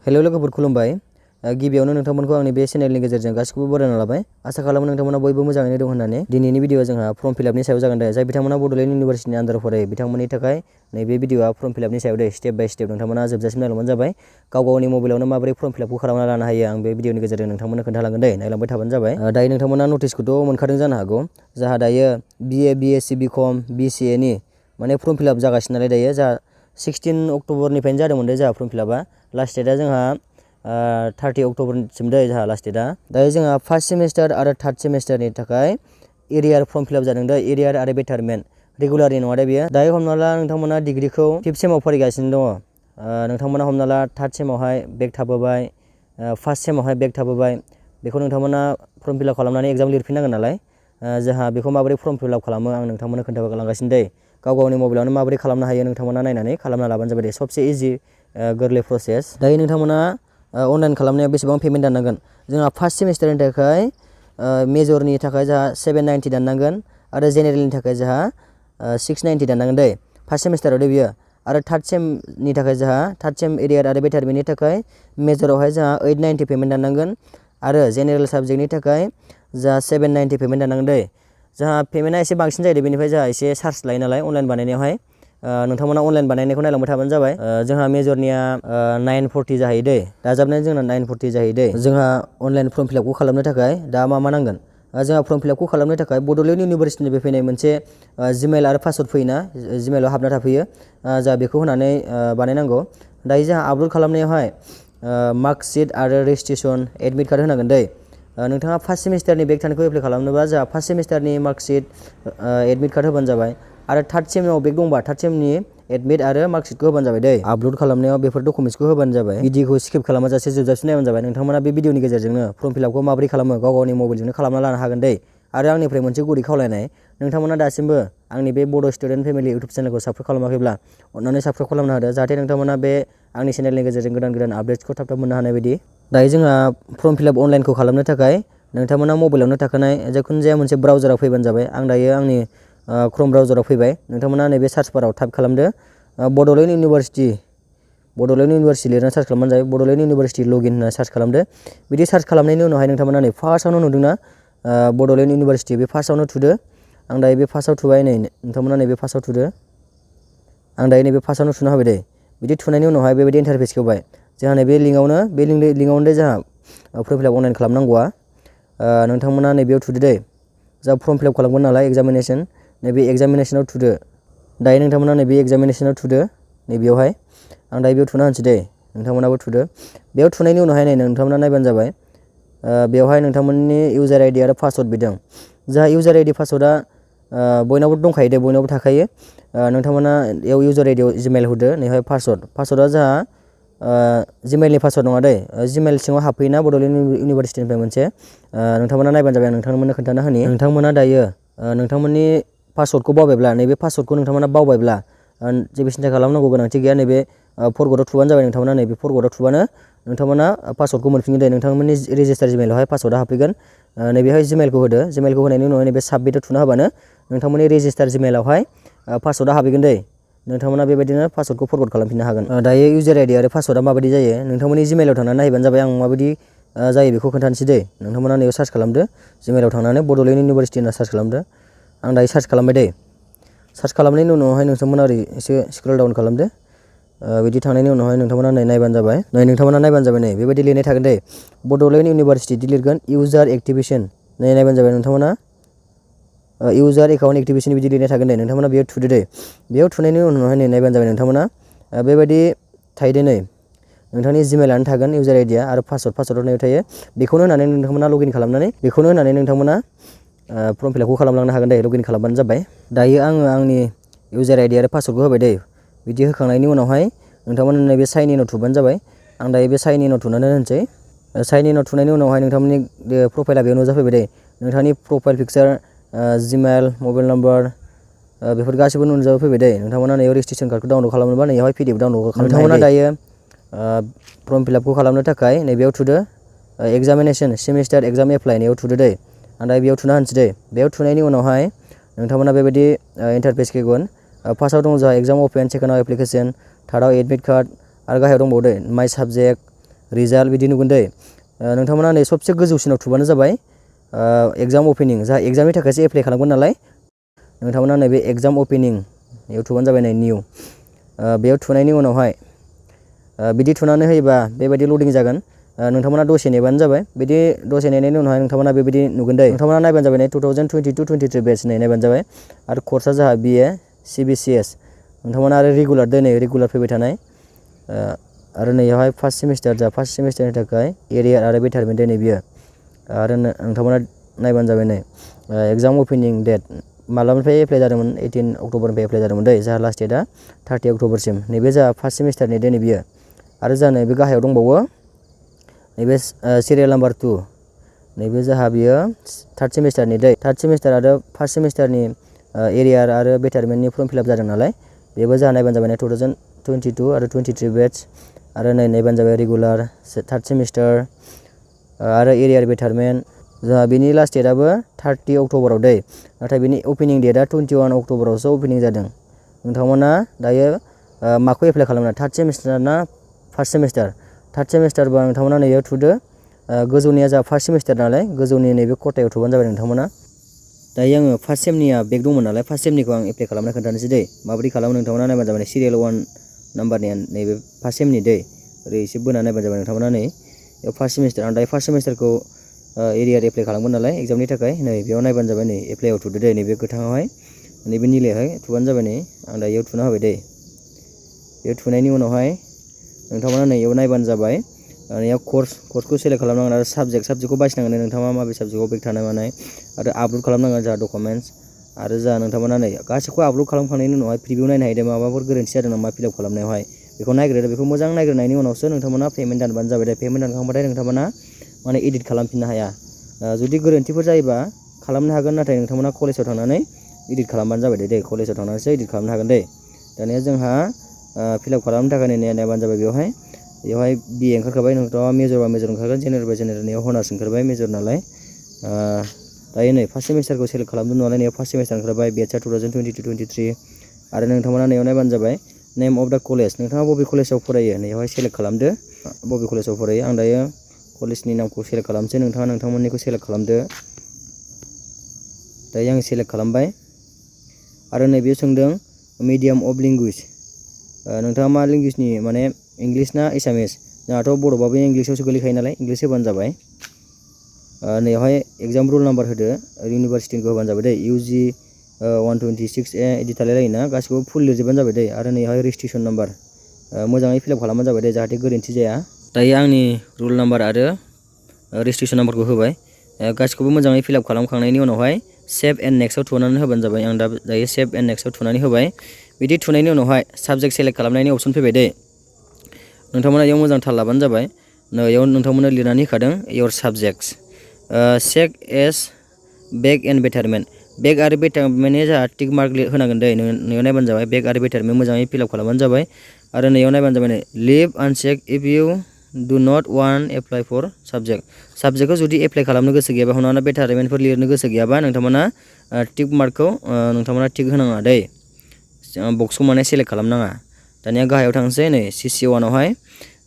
Hello लोगोफोर खुलुमबाय गिबियावनो नोंथांमोनखौ आंनि बे चेनेलनि गेजेरजों गासिखौबो बरायना लाबाय आसा खालामो नोंथांमोना बयबो मोजाङैनो दं होननानै दिनैनि भिडिअआ जोंहा फर्म फिलआपनि सायाव जागोन दे जाय बिथांमोना बड'लेण्ड इउनिभारसिटिनि आन्दाराव फरायो बिथांमोननि थाखाय नैबे भिडिअआ फर्म फिलआपनि सायाव दे स्टेप बाय स्टेप नोंथांमोना जोबजासिम नायलांबानो जाबाय गाव गावनि मबाइलावनो माबोरै फर्म फिलआपखौ खालामना लानो हायो आं बे भिडिअनि गेजेरजों नोंथांमोननो खोन्थालांगोन दे नायलांबाय थाबानो जाबाय दायो नोंथांमोना नटिसखौथ' मोनखादों जानो हागौ जाहा दायो BA BSc BCom BCA नि माने फर्म फिलआप जागासिनो नालाय दायो जा 16 अक्ट'बरनिफ्रायनो जादोंमोन दे जोंहा फर्म फिलआपआ लास्ट डेटआ जोंहा 30 अक्ट'बरसिम दे जोंहा लास्ट डेटआ दायो जोंहा फार्स्ट सेमिस्टार आरो थार्ड सेमिस्टारनि थाखाय एरियार फर्म फिलआप जादों दा एरियार आरो बेटारमेन्ट रेगुलारनि नङा दे बेयो दायो हमना ला नोंथांमोना डिग्रिखौ 5th सेमाव फरायगासिनो दङ नोंथांमोना हमना ला थार्ड सेमावहाय बेक थाबोबाय फार्स्ट सेमावहाय बेक थाबोबाय बेखौ नोंथांमोना फर्म फिलआप खालामनानै एग्जाम लिरफिननांगोन नालाय जोंहा बेखौ माबोरै फर्म फिलआप खालामो आं नोंथांमोननो खोन्थालांगासिनो दे गाव गावनि मबाइलावनो माबोरै खालामनो हायो नोंथांमोना नायनानै खालामना लाबानो जाबाय दे सबसे इजि गोरलै प्रसेस दायो नोंथांमोना अनलाइन खालामनायाव बेसेबां पेमेन्ट दाननांगोन जोंहा फार्स्ट सेमिस्टारनि थाखाय मेजरनि थाखाय जोंहा 790 दाननांगोन आरो जेनेरेलनि थाखाय जोंहा 690 दाननांगोन दे फार्स्ट सेमिस्टाराव दे बियो आरो थार्ड सेमनि थाखाय जोंहा थार्ड सेम एरियार आरो बेटारमेन्टनि थाखाय मेजरावहाय जोंहा 890 पेमेन्ट दाननांगोन आरो जेनेरेल साबजेक्टनि थाखाय जोंहा 790 पेमेन्ट दाननांगोन दे जोंहा पेमेन्टआ एसे बांसिन जायो बेनिफ्राय जोंहा एसे चार्ज लायो नालाय अनलाइन बानायनायावहाय नोंथांमोना अनलाइन बानायनायखौ नायलांबाय थाबानो जाबाय जोंहा मेजरनिया 940 जाहैयो दे दाजाबनाय जोंना 940 जाहैयो दे जोंहा अनलाइन फर्म फिलआपखौ खालामनो थाखाय दा मा नांगोन जोंहा फर्म फिलआपखौ खालामनो थाखाय बड'लेण्ड इउनिभारसिटिनिफ्राय फैनाय मोनसे जिमेल आरो पासवर्ड फैयोना जिमेलाव हाबना थाफैयो जोंहा बेखौ होनानै बानायनांगौ दायो जोंहा आपल'ड खालामनायावहाय मार्कशिट आरो रेजिस्ट्रेसन एडमिट कार्ड होनांगोन दे नोंथाङा फार्स्ट सेमिस्टारनि बेक थानायखौ एप्लाइ खालामनोबा जोंहा फार्स्ट सेमिस्टारनि मार्कशिट एडमिट कार्ड होबानो जाबाय आरो थार्ड सेमाव बेक दंबा थार्ड सेमनि एडमिट आरो मार्कशिटखौ होबानो जाबाय दे आपल'ड खालामनायाव बेफोर डकुमेन्ट्सखौ होबानो जाबाय भिडिअखौ स्किप खालामाजासे जोबजासिम नायबानो जाबाय नोंथांमोना बे भिडिअनि गेजेरजोंनो फर्म फिलआपखौ माबोरै खालामो गाव गावनि मबाइलजोंनो खालामना लानो हागोन दे आरो आंनिफ्राय मोनसे गुरै खावलायनाय नोंथांमोना दासिमबो आंनि बे बड' स्टुडेन्ट फेमिलि इउटुब चेनेलखौ साबस्क्राइब खालामाखैब्ला अन्नानै साबस्क्राइब खालामना होदो जाहाथे नोंथांमोना बे आंनि चेनेलनि गेजेरजों गोदान आपडेट्सखौ थाब थाब मोननो हानाय बायदि दायो जोंहा फर्म फिलआप अनलाइनखौ खालामनो थाखाय नोंथांमोना मबाइलावनो थाखानाय जिखुनु जाया मोनसे ब्राउजाराव फैबानो जाबाय आं दायो आंनि क्रोम ब्राउजाराव फैबाय नोंथांमोना नैबे सार्च बाराव टाइप खालामदो बड'लेण्ड इउनिभारसिटि लिरना सार्च खालामबानो जाबाय बड'लेण्ड इउनिभारसिटि लगइन होनना सार्च खालामदो बिदि सार्च खालामनायनि उनावहाय नोंथांमोना नै फार्स्टआवनो नुदोंना बड'लेण्ड इउनिभारसिटि बे फार्स्टआवनो थुदो आं दायो बे फार्स्टआव थुबाय नै नोंथांमोना नैबे फार्स्टआव थुदो आं दायो नैबे फार्स्टआवनो थुना होबाय दे बिदि थुनायनि उनावहाय बेबायदि इन्टारफेस होबाय जोंहा नैबे लिंकआवनो दे जोंहा फर्म फिलआप अनलाइन खालामनांगौआ नोंथांमोना नैबेयाव थुदो दे जा फर्म फिलआप खालामगोन नालाय एग्जामिनेसन नैबे एग्जामिनेसनाव थुदो दायो नोंथांमोना नैबे एग्जामिनेसनाव थुदो नैबेयावहाय आं दायो बेयाव थुना होनोसै दे नोंथांमोनाबो थुदो बेयाव थुनायनि उनावहाय नै नोंथांमोना नायबानो जाबाय बेवहाय नोंथांमोननि इउजार आइडि आरो पासवर्ड बिदों जोंहा इउजार आइडि पासवर्डआ बयनावबो दंखायो दे बयनावबो थाखायो नोंथांमोना बेयाव इउजार आइडियाव जिमेल होदो नैहाय पासवर्डआ जोंहा जिमेलनि पासवर्ड नङा दे जिमेल सिङाव हाबफैयोना बड'लेण्ड इउनिभारसिटिनिफ्राय मोनसे नोंथांमोना नायबानो जाबाय आं नोंथांमोननो खोन्थाना होनि नोंथांमोना दायो नोंथांमोननि पासवर्डखौ बावबायब्ला नैबे पासवर्डखौ नोंथांमोना बावबायब्ला जेबो सिन्था खालामनांगौ गोनांथि गैया नैबे फरवर्डआव थुबानो जाबाय नोंथांमोना नैबे फरवर्डआव थुबानो नोंथांमोना पासवर्डखौ मोनफिनगोन दे नोंथांमोननि रेजिस्टार जिमेलावहाय पासवर्डआ हाबफैगोन नैबेहाय जिमेलखौ होदो जिमेलखौ होनायनि उनाव नैबे साबमिटआव थुना होबानो नोंथांमोननि रेजिस्टार जिमेलावहाय पासवर्डआ हाबहैगोन दे नोंथांमोना बेबायदिनो पासवर्डखौ फरवर्ड खालामफिननो हागोन दायो इउजार आइडि आरो पासवर्डआ माबायदि जायो नोंथांमोननि जिमेलाव थांनानै नायबानो जाबाय आं माबायदि जायो बेखौ खोन्थानोसै दे नोंथांमोना नैयाव सार्च खालामदो जिमेलाव थांनानै बड'लेण्ड इउनिभारसिटि होनना सार्च खालामदो आं दायो सार्च खालामबाय दे सार्च खालामनायनि उनावहाय नोंथांमोना ओरै एसे स्क्रल डाउन खालामदो बिदि थांनायनि उनावहाय नोंथांमोना नायबानो जाबाय नोंथांमोना नायबानो जाबाय नै बेबायदि लिरनाय थागोन दे बड'लेण्ड इउनिभारसिटि लिरगोन इउजार एक्टिभेसन नायबानो जाबाय नोंथांमोना इउजार एकाउन्ट एक्टिभेसन बिदि लिरनाय थागोन दे नोंथांमोना बेयाव थुदो दे बेयाव थुनायनि उनावहाय नायबानो जाबाय नोंथांमोना बेबायदि थाहैदो नै नोंथांनि जिमेलानो थागोन इउजार आइडिया आरो पासवर्ड होनाय थायो बेखौनो होनानै नोंथांमोना लगइन खालामनानै बेखौनो होनानै नोंथांमोना फर्म फिलआपखौ खालामलांनो हागोन दे लगइन खालामबानो जाबाय दायो आङो आंनि इउजार आइडि आरो पासवर्डखौ होबाय दे बिदि होखांनायनि उनावहाय नोंथांमोना नैबे साइन इनाव थुबानो जाबाय आं दायो बे साइन इनाव थुनानै होनोसै साइन इनाव थुनायनि उनावहाय नोंथांमोननि प्रफाइला बेयाव नुजाफैबाय दे नोंथांनि profile picture Gmail mobile number बेफोर गासैबो नुजाफैबाय दे नोंथांमोना नैयाव रेजिस्ट्रेसन कार्डखौ डाउनलड खालामनोबा नैयावहाय PDF डाउनलड खालामनो नोंथांमोना दायो फर्म फिलआपखौ खालामनो थाखाय नैबेयाव थुदो एग्जामिनेसन सेमिस्टार एग्जाम एप्लाइ नैयाव थुदो दे आं दायो बेयाव थुना होनोसै दे बेयाव थुनायनि उनावहाय नोंथांमोना बेबायदि इन्टारफेस फैगोन फार्स्टआव दं जोंहा एग्जाम अपेन सेकेन्डआव एप्लिकेसन थार्डआव एडमिट कार्ड आरो गाहायाव दंबावो दे माइ साबजेक्ट रिजाल्ट बिदि नुगोन दै। नोंथांमोना नै सबसे गोजौसिनाव थुबानो जाबाय एग्जाम अपेनिं, जा एग्जामनि थाखायसो एप्लाइ खालामगोन नालाय नोंथांमोना नैबे एग्जाम अपेनिं बेयाव थुबानो जाबाय नै निउ। बेयाव थुनायनि उनावहाय बिदि थुनानै होयोबा बेबायदि लडिं जागोन। नोंथांमोना दसे नेबानो जाबाय। बिदि दसे नेनायनि उनावहाय नोंथांमोना बेबायदि नुगोन दै। नोंथांमोना नायबानो जाबाय नै 2022-23 बेच नायबानो जाबाय। आरो कर्सआ जोंहा BA CBCS। नोंथांमोना आरो रेगुलार दिनै रेगुलार फैबाय थानाय। आरो नैयावहाय फार्स्ट सेमिस्टार जा फार्स्ट सेमिस्टारनि थाखाय एरियार आरो बेटारमेन्ट दिनै बियो। आरो नोंथांमोना नायबानो जाबाय नै एग्जाम अपेनिं डेट मालानिफ्राय एप्लाइ जादोंमोन 18 अक्ट'बरनिफ्राय एप्लाइ जादोंमोन दै। जोंहा लास्ट डेटआ 30 अक्ट'बरसिम। नैबे जोंहा फार्स्ट सेमिस्टारनि दिनै बियो। आरो जोंहा नैबे गाहायाव दंबावो नैबे सिरियाल नाम्बार 2 नैबे जोंहा बियो थार्ड सेमिस्टारनि दै। थार्ड सेमिस्टार आरो फार्स्ट सेमिस्टारनि एरियार आरो बेटारमेन्टनि फर्म फिलाप जादों नालाय बेबो जोंहा नायबानो जाबाय नै 2022 आरो 23 बेच। आरो नायबानो जाबाय रेगुलार थार्ड सेमिस्टार आरो एरियार बेटारमेन्ट। जोंहा बिनि लास्ट डेटआबो 30 अक्ट'बराव दै। नाथाय बिनि अपेनिं डेटआ 21 अक्ट'बरावसो अपेनिं जादों। नोंथांमोना दायो माखौ एप्लाइ खालामनो, थार्ड सेमिस्टार ना फार्स्ट सेमिस्टार? थार्ड सेमिस्टारबा नोंथांमोना नैयाव थुदो। गोजौनिया जा फार्स्ट सेमिस्टार नालाय गोजौनि नैबे खथायाव थुबानो जाबाय नोंथांमोना। दायो आङो फार्स्ट सेमनिया बेक दंमोन नालाय फार्स्ट सेमनिखौ आं एप्लाइ खालामना खोन्थानोसै दै। माबोरै खालामो नोंथांमोना नायबानो जाबाय। सिरियाल 1 नाम्बारनिया नैबे फार्स्ट सेमनि दै। ओरै एसे बोना नायबानो जाबाय नोंथांमोना नै फार्स्ट सेमिस्टार। आं दायो फार्स्ट सेमिस्टारखौ एरियार एप्लाइ खालामगोन नालाय एग्जामनि थाखाय नै बेयाव नायबानो जाबाय नै एप्लाइआव थुदो दै। नैबे गोथाङावहाय नैबे निलायावहाय थुबानो जाबाय नै। आं दायो इयाव थुना होबाय दै। बेयाव थुनायनि उनावहाय नोंथांमोना नै इयाव नायबानो जाबाय। इयाव कर्सखौ सेलेक्ट खालामनांगोन आरो साबजेक्टखौ बासिनांगोन नोंथाङा माबे साबजेक्टआव बेक थानाय मानाय। आरो आपल'ड खालामनांगोन जोंहा डकुमेन्टस। आरो जोंहा नोंथांमोना नै गासैखौबो आपल'ड खालामखांनायनि उनावहाय प्रिभिउ नायनो हायो माबाफोर गोरोन्थि जादों नामा फिलआप खालामनायावहाय बेखौ नायग्रोदो। बेखौ मोजां नायग्रोनायनि उनावसो नोंथांमोना पेमेन्ट दानबानो जाबाय दे। पेमेन्ट दानखांबाथाय नोंथांमोना माने एडिट खालामफिननो हाया। जुदि गोरोन्थिफोर जायोबा खालामनो हागोन, नाथाय नोंथांमोना कलेजाव थांनानै एडिट खालामबानो जाबाय दे। कलेजाव थांनानैसो एडिट खालामनो हागोन दे। दानिया जोंहा फिलआप खालामनो थाखाय नायबानो जाबाय बेवहाय BA ओंखारखाबाय। नोंथाङा मेजरबा मेजर ओंखारगोन, जेनेरेलबा जेनेरेलनियाव हनार्स ओंखारबाय मेजर नालाय। दायो नै फार्स्ट सेमिस्टारखौ सेलेक्ट खालामदों नालाय नैयाव फार्स्ट सेमिस्टार ओंखारबाय बेचआ 2022-23। आरो नोंथांमोना नैयाव नायबानो जाबाय नेम अफ द कलेज। नोंथाङा बबे कलेजाव फरायो नैयावहाय सेलेक्ट खालामदो बबे कलेजाव फरायो। आं दायो कलेजनि नामखौ सेलेक्ट खालामसै। नोंथाङा नोंथांमोननिखौ सेलेक्ट खालामदो। दायो आं सेलेक्ट खालामबाय। आरो नैबेयाव सोंदों मिडियाम अफ लेंगुवेज। नोंथाङा मा लेंगुवेजनि माने इंलिस ना एसामिस? जोंहाथ' बर'बाबो इंलिसावसो गोलैखायो नालाय इंलिस होबानो जाबाय। नैयावहाय एग्जाम रल नाम्बार होदो, इउनिभारसिटिखौ होबानो जाबाय दै। UG 126A इदि थालायलायोना गासिखौबो फुल लिरजोबबानो जाबाय दै। आरो नैयावहाय रेजिस्ट्रेसन नाम्बार मोजाङै फिलआप खालामबानो जाबाय दे, जाहाथे गोरोन्थि जाया। दायो आंनि रल नाम्बार आरो रेजिस्ट्रेसन नाम्बारखौ होबाय। गासिखौबो मोजाङै फिलआप खालामखांनायनि उनावहाय सेभ एन्ड नेक्स्टआव थुनानै होबानो जाबाय। आं दायो सेभ एन्ड नेक्स्टआव थुनानै होबाय। बिदि थुनायनि उनावहाय साबजेक्ट सेलेक्ट खालामनायनि अपसन फैबाय दै। नोंथांमोना इयाव मोजां थाल लाबानो जाबाय। इयाव नोंथांमोना लिरनानै होखादों इयर subjects check as back and betterment. Back आरो बेटारमेन्टनि जोंहा टिक मार्क होनांगोन दै। नैयाव नायबानो जाबाय बेक आरो बेटारमेन्ट मोजाङै फिलआप खालामबानो जाबाय। आरो नैयाव नायबानो जाबाय नै live आनचेक if U do not one apply four साबजेक्टखौ जुदि एप्लाइ खालामनो गोसो गैयाबा, हमना बेटारमेन्टफोर लिरनो गोसो गैयाबा नोंथांमोना टिक मार्कखौ नोंथांमोना टिक होनाङा दै। बक्सखौ माने सेलेक्ट खालामनाङा। दानिया गाहायाव थांसै नै CC1 आवहाय।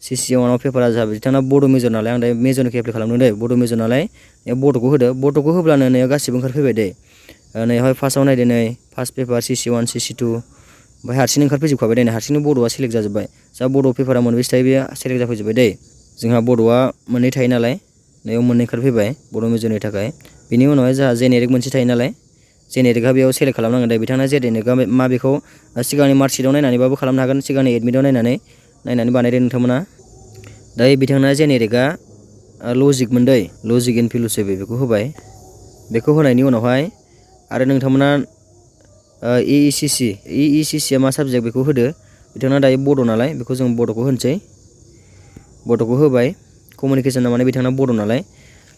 CC1 आव पेपारा जाहा बिथांना बड' मेजर नालाय आं दायो मेजरनिखौ एप्लाइ खालामदों दै। बड' मेजर नालाय बड'खौ होदो। बड'खौ होब्लानो नैयाव गासिबो ओंखारफैबाय दै। नैयावहाय फार्स्टआव नायदो नै फार्स्ट पेपार CC1 CC2 ओमफ्राय हारसिंनो ओंखारफैजोबखाबाय दै। हारसिंनो बड'आ सेलेक्ट जाजोब्बाय। जा बड' पेपारा मोनबेसे थायो बेयो सेलेक्ट जाफैजोब्बाय दै। जोंहा बड'आ मोननै थायो नालाय नैयाव मोननै ओंखारफैबाय बड' मेजरनि थाखाय। बिनि उनावहाय जोंहा जेनेरिक मोनसे थायो नालाय जेनेरिकआ बेयाव सेलेक्ट खालामनांगोन दै। बिथांना जेनेरिकआ मा बेखौ सिगांनि मार्कशिटआव नायनानैबाबो खालामनो हागोन, सिगांनि एडमिटआव नायनानै बानायदो नोंथांमोना। दायो बिथांना जेनेरिकआ लजिकमोन दै। लजिक एन्ड फिल'सफि बेखौ होबाय। बेखौ होनायनि उनावहाय आरो नोंथांमोना EECC आ मा साबजेक्ट बेखौ होदो। बिथांना दायो बड' नालाय बेखौ जों बड'खौ होनोसै। बड'खौ होबाय। कमिउनिकेसना माने बिथांना बड' नालाय।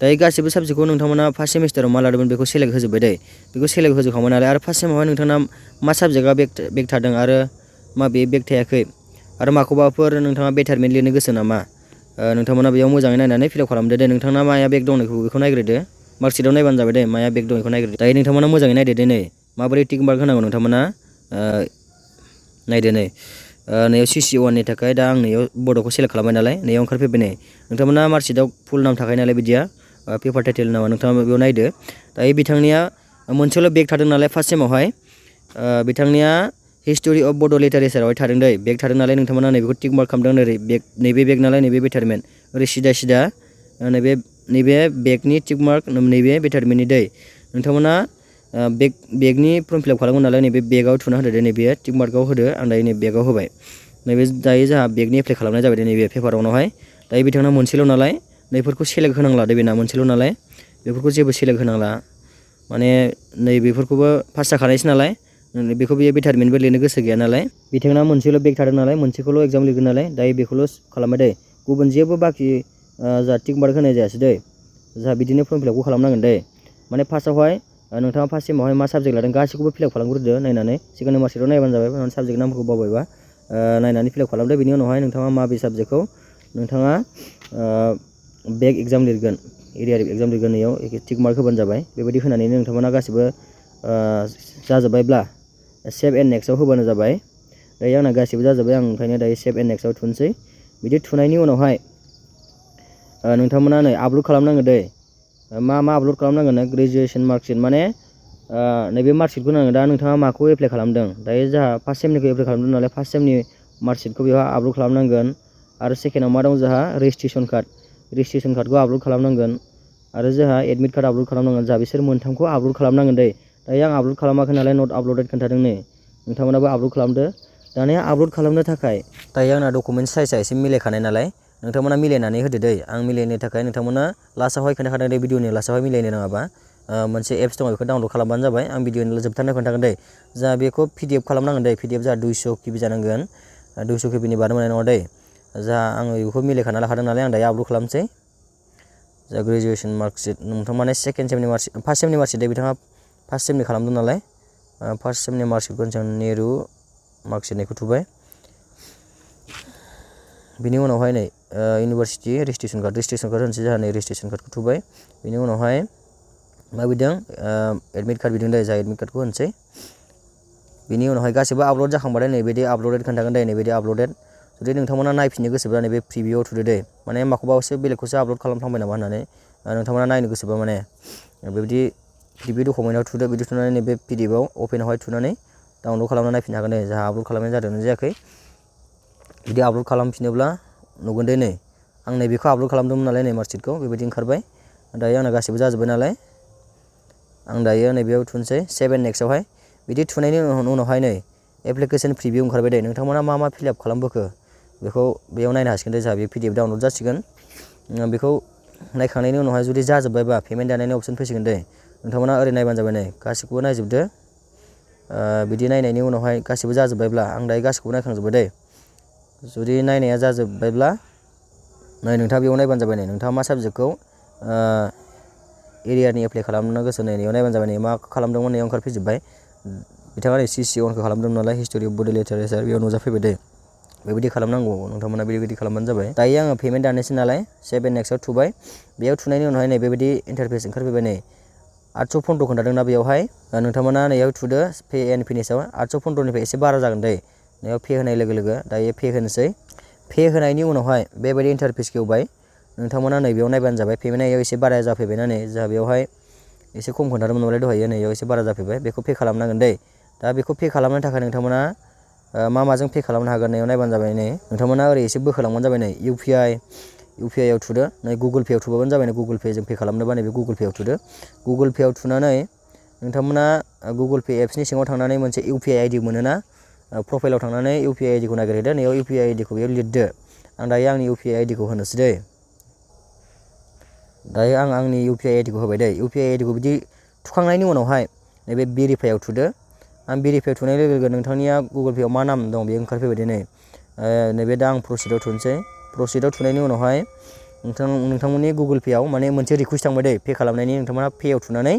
दायो गासिबो साबजेक्टखौ नोंथांमोना फार्स्ट सेमिस्टाराव मा लादोंमोन बेखौ सेलेक्ट होजोब्बाय दै। बेखौ सेलेक्ट होजोबखांबाय नालाय आरो फार्स्ट सेमावहाय नोंथांना मा साबजेक्टआ बेक थादों आरो माबे बेक थायाखै आरो माखौबाफोर नोंथाङा बेटारमेन्ट लिरनो गोसो नामा, नोंथांमोना बेयाव मोजाङै नायनानै फिलआप खालामदो दे। नोंथांना माया बेक दं बेखौ नायग्रोदो। मार्कशिटआव नायबानो जाबाय दे माया बेक दं बेखौ नायग्रोदो। दायो नोंथांमोना मोजाङै नायदो दे नै माबोरै टिक मार्क होनांगौ नोंथांमोना नायदो नै। नैयाव CC1 नि थाखाय दा आं नैयाव बड'खौ सेलेक्ट खालामबाय नालाय नैयाव ओंखारफैबाय नै नोंथांमोना मार्कशिटआव फुल नाम थाखायो नालाय बिदिया पेपार टाइटेल नामा नोंथाङा बेयाव नायदो दायो बिथांनिया मोनसेल' बेग थादों नालाय फार्स्ट सेमावहाय बिथांनिया हिस्टरि अफ बड' लिटारेचारावहाय थादों दै बेग थादों नालाय नोंथांमोना नैबेखौ टिक मार्क खालामदों ओरै बेग नैबे बेग नालाय नैबे बेटारमेन्ट ओरै सिदा नैबे बेगनि टिक मार्क नैबे बेटारमेन्टनि दै नोंथांमोना बेगनि फर्म फिलआप खालामगोन नालाय नैबे बेगाव थुना होदो दे नैबे टिक मार्कआव होदो आं दायो नै बेगाव होबाय नैबे दायो जोंहा बेगनि एप्लाइ खालामनाय जाबाय दे नैबे पेपार वानावहाय दायो बिथांना मोनसेल' नालाय नैफोरखौ सेलेक्ट होनांला दे बेना मोनसेल' नालाय बेफोरखौ जेबो सेलेक्ट होनांला माने नैबेफोरखौबो पास जाखानायसो नालाय बेखौ बियो बेटारमेन्टबो लिरनो गोसो गैया नालाय बिथांना मोनसेल' बेग थादों नालाय मोनसेखौल' एग्जाम लिरगोन नालाय दायो बेखौल' खालामबाय दै गुबुन जेबो बाखि जा टिक मार्क होनाय जायासै दै जोंहा बिदिनो फर्म फिलआपखौ खालामनांगोन दै माने फार्स्टआवहाय नोंथाङा फार्स्ट सेमावहाय मा साबजेक्ट लादों गासैखौबो फिलआप खालामग्रोदो नायनानै सिगांनि मार्कशिटआव नायबानो जाबाय साबजेक्ट नामखौ बावबायबा नायनानै फिलआप खालामदो बिनि उनावहाय नोंथाङा माबे साबजेक्टखौ नोंथाङा बेग एग्जाम लिरगोन एरियार एग्जाम लिरगोन नैयाव टिक मार्क होबानो जाबाय बेबायदि होनानैनो नोंथांमोना गासिबो जाजोब्बायब्ला सेभ एन्ड नेक्स्टआव होबानो जाबाय दायो आंना गासिबो जाजोब्बाय आं ओंखायनो दायो सेभ एन्ड नेक्स्टआव थुनोसै बिदि थुनायनि उनावहाय नोंथांमोना नै आपल'ड खालामनांगोन दै मा आपल'ड खालामनांगोन ग्रेजुवेसन मार्कशिट माने नैबे मार्कशिटखौ नांगोन दा नोंथाङा माखौ एप्लाइ खालामदों दायो जोंहा फार्स्ट सेमनिखौ एप्लाइ खालामदों नालाय फार्स्ट सेमनि मार्कशिटखौ बेवहाय आपल'ड खालामनांगोन आरो सेकेन्डआव मा दं जोंहा रेजिस्ट्रेसन कार्डखौ आपल'ड खालामनांगोन आरो जोंहा एडमिट कार्ड आपल'ड खालामनांगोन जोंहा बिसोर मोनथामखौ आपल'ड खालामनांगोन दै दायो आं आपल'ड खालामाखै नालाय नट आपल'डेड खोन्थादों नै नोंथांमोनाबो आपल'ड खालामदो दानिया आपल'ड खालामनो थाखाय दायो आंना डकुमेन्ट साइजआ एसे मिलायखानाय नालाय नोंथांमोना मिलायनानै होदो दै आं मिलायनो थाखाय नोंथांमोना लास्टआवहाय खोन्थाखादों दै भिडिअनि लास्टआवहाय मिलायनो नाङाबा मोनसे एप्स दङ बेखौ डाउनलड खालामबानो जाबाय आं भिडिअनि जोबथारनायाव खोन्थागोन दै जोंहा बेखौ PDF खालामनांगोन दै PDF जोंहा 200 KB जानांगोन 200 KBनि बारनो मोननाय नङा दै जोंहा आङो बेखौ मिलायखाना लाखादों नालाय आं दायो आपल'ड खालामसै जा ग्रेजुवेसन मार्कशिट नोंथां माने सेकेन्ड सेमनि मार्कशिट फार्स्ट सेमनि मार्कशिट दै बिथाङा फार्स्ट सेमनि खालामदों नालाय फार्स्ट सेमनि मार्कशिटखौ जों नेरु मार्कशिटनिखौ थुबाय बिनि उनावहाय नै इउनिभार्सिटि रेजिस्ट्रेसन कार्ड होनोसै जोंहा नै रेजिस्ट्रेसन कार्डखौ थुबाय बिनि उनावहाय मा बिदों एडमिट कार्ड बिदों दै जा एडमिट कार्डखौ होनोसै बिनि उनावहाय गासिबो आपल'ड जाखांबाथाय नैबायदि आपल'डेड खोन्थागोन दै नैबायदि आपल'डेड जुदि नोंथांमोना नायफिननो गोसोब्ला नैबे प्रिभिउआव थुदो दै माने माखौबासो बेलेगखौसो आपल'ड खालामफ्लांबाय नामा होननानै नोंथांमोना नायनो गोसोबा माने बेबायदि प्रिभिउ डकुमेन्टआव थुदो बिदि थुनानै नैबे PDFआव अपेनावहाय थुनानै डाउनलड खालामना नायफिननो हागोन दै जाहा आपल'ड खालामनाय जादोंना जायाखै जुदि आपल'ड खालामफिनोब्ला नुगोन दे नै आं नैबेखौ आपल'ड खालामदोंमोन नालाय नै मार्कशिटखौ बेबायदि ओंखारबाय दायो आंना गासिबो जाजोब्बाय नालाय आं दायो नैबेयाव थुनोसै सेभ एन्ड नेक्स्टआवहाय बिदि थुनायनि उनावहाय नै एप्लिकेसन प्रिभिउ ओंखारबाय दे नोंथांमोना मा फिलआप खालामबोखो बेखौ बेयाव नायनो हासिगोन दे जोंहा बे PDF डाउनलड जासिगोन बेखौ नायखांनायनि उनावहाय जुदि जाजोब्बायबा पेमेन्ट दानायनि अपसन फैसिगोन दे नोंथांमोना ओरै नायबानो जाबाय नै गासिखौबो नायजोबदो बिदि नायनायनि उनावहाय गासिबो जाजोब्बायब्ला आं दायो गासिखौबो नायखांजोब्बाय दे जुदि नायनाया जाजोब्बायब्ला नै नोंथाङा बेयाव नायबानो जाबाय नै नोंथाङा मा साबजेक्टखौ एरियारनि एप्लाइ खालामनो गोसो नैयाव नायबानो जाबाय नै मा खालामदोंमोन नैयाव ओंखारफैजोब्बाय बिथाङा नै CC1खौ खालामदों नालाय हिस्टरि अफ बड' लिटारेचार बेयाव नुजाफैबाय दे बेबायदि खालामनांगौ नोंथांमोना बेबायदि खालामबानो जाबाय दायो आङो पेमेन्ट दानोसै नालाय सेभ एन्ड नेक्स्टआव थुबाय बेयाव थुनायनि उनावहाय नै बेबायदि इन्टारफेस ओंखारफैबाय नै 815 खोन्थादोंना बेयावहाय नोंथांमोना नैयाव थुदो पे एन्ड फिनिशआव 815निफ्राय एसे बारा जागोन दै नैयाव पे होनाय लोगो लोगो दायो पे होनोसै पे होनायनि उनावहाय बेबायदि इन्टारफेस खेवबाय नोंथांमोना नैबेयाव नायबानो जाबाय पेमेन्टआ एसे बारा जाफैबायना नै जोंहा बेवहाय एसे खम खोन्थादोंमोन नालाय दहायो नैयाव एसे बारा जाफैबाय बेखौ पे खालामनांगोन दै दा बेखौ पे खालामनो थाखाय नोंथांमोना माजों पे खालामनो हागोन नैयाव नायबानो जाबाय नै नोंथांमोना ओरै एसे बोखोलांबानो जाबाय नै UPI आव थुदो नै गुगोल पे आव थुबानो जाबाय नै गुगोल पे जों पे खालामनोबा नैबे गुगोल पे आव थुदो गुगोल पे आव थुनानै नोंथांमोना गुगोल पे एप्सनि सिङाव थांनानै मोनसे UPI ID मोनोना प्रफाइलाव थांनानै UPI ID खौ नागिरहैदो नैयाव UPI ID खौ बेयाव लिरदो आं दायो आंनि UPI ID खौ होनोसै दै दायो आं आंनि UPI ID खौ होबाय दै UPI ID खौ बिदि थुखांनायनि उनावहाय नैबे भेरिफाइआव थुदो आं भेरिफाइआव थुनाय लोगो लोगो नोंथांनिया गुगोल पे आव मा नाम दं बेयो ओंखारफैबाय दे नै नैबे दा आं प्रसिडआव थुनोसै प्रसिडआव थुनायनि उनावहाय नोंथांमोननि गुगोल पे आव माने मोनसे रिकुवेस्ट थांबाय दै पे खालामनायनि नोंथांमोना पे आव थुनानै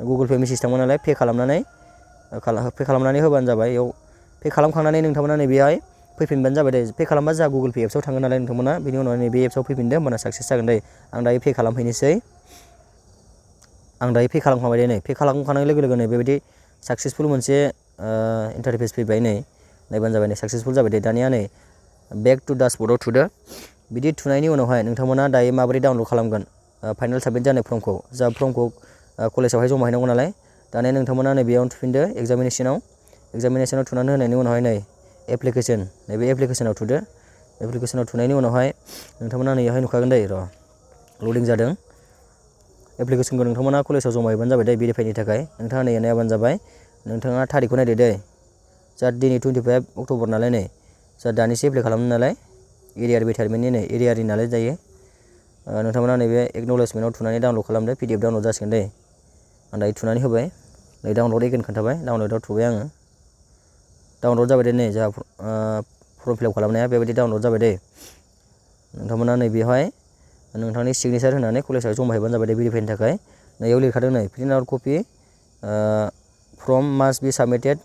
गुगोल पे मेसेज थांबाय नालाय पे खालामनानै होबानो जाबाय बेयाव पे खालामखांनानै नोंथांमोना नैबेहाय फैफिनबानो जाबाय दे पे खालामबा जोंहा गुगोल पे एप्सआव थांगोन नालाय नोंथांमोना बेनि उनाव नैबे एप्सआव फैफिनदो होमबाना साक्सेस जागोन दै आं दायो पे खालामफैनोसै आं दायो पे खालामखांबाय दे नै पे खालामखांनाय लोगो लोगो नै बेबायदि साक्सेसफुल मोनसे इन्टारफेस फैबाय नै नायबानो जाबाय नै साक्सेसफुल जाबाय दे। दानिया नै बेक टु डासबर्डआव थुदो। बिदि थुनायनि उनावहाय नोंथांमोना दायो माबोरै डाउनलड खालामगोन फाइनाल साबमिट जानाय फर्मखौ। जा फर्मखौ कलेजावहाय जमा हैनांगौ नालाय। दानिया नोंथांमोना नै बेयावनो थुफिनदो एग्जामिनेसनाव थुनानै होनायनि उनावहाय नै एप्लिकेसन नैबे एप्लिकेसनाव थुदो। एप्लिकेसनाव थुनायनि उनावहाय नोंथांमोना नैयावहाय नुखागोन दे र' लडिं जादों। एप्लिकेसनखौ नोंथांमोना कलेजाव जमा हैबानो जाबाय दे भेरिफाइनि थाखाय। नोंथाङा नै नायाबानो जाबाय। नोंथाङा थारिखखौ नायदो दे। जा दिनै 25 अक्ट'बर नालाय नै जा दानिसो एप्लाइ खालामनो नालाय एरियार बेटारमेन्टनि नै एरियारनि नालाय जायो। नोंथांमोना नैबे एक्न'लेजमेन्टआव थुनानै डाउनलड खालामदो। PDF डाउनलड जासिगोन दे। आं दायो थुनानै होबाय। नै डाउनलड एगेन खोन्थाबाय। डाउनलडआव थुबाय आङो। डाउनलड जाबाय दे नै जा फर्म फिलआप खालामनाया बेबायदि डाउनलड जाबाय दे। नोंथांमोना नै बेवहाय नोंथांनि सिगनेसार होनानै कलेजाव जमा हैबानो जाबाय दे भेरिफाइनि थाखाय। नैयाव लिरखादों नै प्रिन्ट आउट कपि फ्रम मास्ट बि साबमिटेड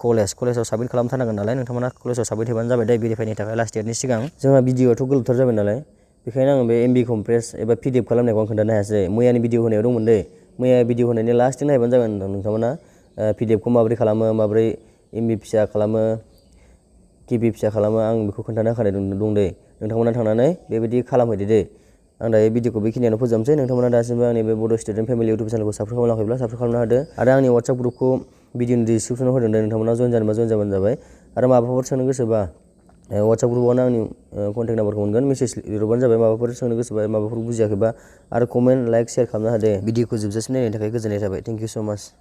कलेजाव साबमिट खालामथारनांगोन नालाय नोंथांमोना कलेजाव साबमिट हैबानो जाबाय दे भेरिफाइनि थाखाय लास्ट डेटनि सिगां। जोंहा भिडिअ'आथ' गोलावथार जाबाय नालाय बेखायनो आं बे MB कमप्रेस एबा PDF खालामनायखौ आं खोन्थानो हायासै। मैयानि भिडिअ होनायाव दंमोन दे। मैया भिडिअ होनायनि लास्टथिं नायबानो जागोन नोंथांमोना PDFखौ माबोरै खालामो, माबोरै MB फिसा खालामो, KB फिसा खालामो आं बेखौ खोन्थानो होखानाय दं दे। नोंथांमोना थांनानै बेबायदि खालामहैदो दे। आं दायो भिडिअखौ बेखिनियावनो फोजोबनोसै। नोंथांमोना दासिमबो आंनि बे बड' स्टुडेन्ट फेमिलि इउटुब चेनेलखौ साबस्क्राइब खालामाखैब्ला साबस्क्राइब खालामना होदो। आरो आंनि WhatsApp ग्रुपखौ भिडिअनि डिसक्रिपसनाव होदों दे। नोंथांमोना जइन जानोबा जइन जाबानो जाबाय। आरो माबाफोर सोंनो गोसोबा WhatsApp ग्रुपआवनो आंनि कन्टेक्ट नाम्बारखौ मोनगोन। मेसेज लिरबानो जाबाय माबाफोर सोंनो गोसोबा माबाफोर बुजियाखैबा। आरो कमेन्ट, लाइक, शेयार खालामना होदो। भिडिअखौ जोबजासिम नायनायनि थाखाय गोजोननाय थाबाय। थेंक इउ स' माच।